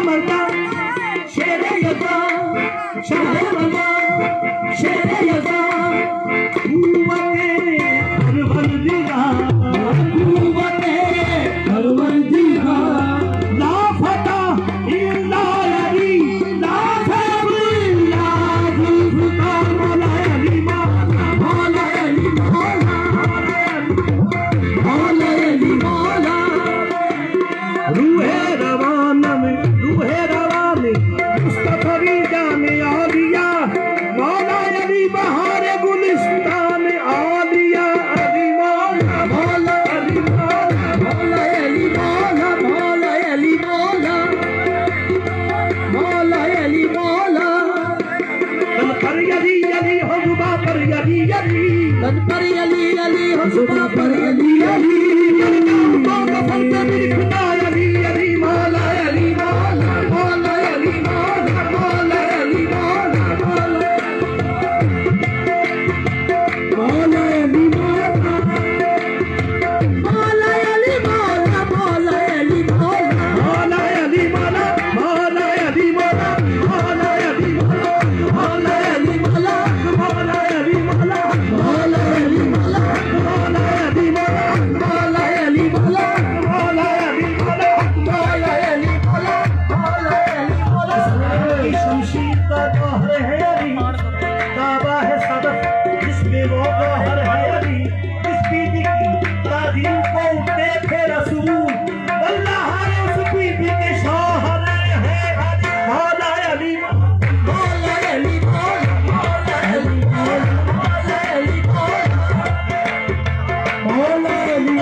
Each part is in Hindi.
मर्दा शेरे यज़ा शाह मर्दा शेरे यज़ा कुव्वते परवरदिगार ला फता इल्ला अली ला फता इल्ला जुल्फ़िकार मौला अली मौला अली मौला रूहे रवान में मुस्तफ़री जाने आलिया मौला अली बहार गुलिस्तान आलिया अली मौला मौला अली मौला अली मौला मौला अली मौला मौला अली मौला तन पर अली अली हुज़ुबा पर अली अली तन पर अली अली हुज़ुबा पर अली अली मौला फरते मेरी खुदा अली अली मौला अली मौला मौला अली मौला मौला अली मौला मौला मौला अली मौला मौला अली मौला मौला अली मौला मौला अली मौला मौला अली मौला मौला अली मौला मौला अली मौला मौला अली मौला मौला अली मौला मौला अली मौला मौला अली मौला मौला अली मौला मौला अली मौला मौला अली मौला शमशीर का गौहर है अली काबा है सदफ जिसमें वो गौहर है अली इस बीबी की तारीफ को देखे रसूल अल्लाह है उस बीबी के शौहर है अली मौला अली मौला अली मौला मौला अली मौला अली मौला अली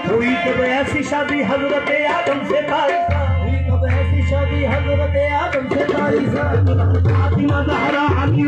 हुई कब ऐसी शादी हजरत आदम से तारीसा हुई कब ऐसी शादी हजरत आदम से तारीसा फातिमा ज़हरा अली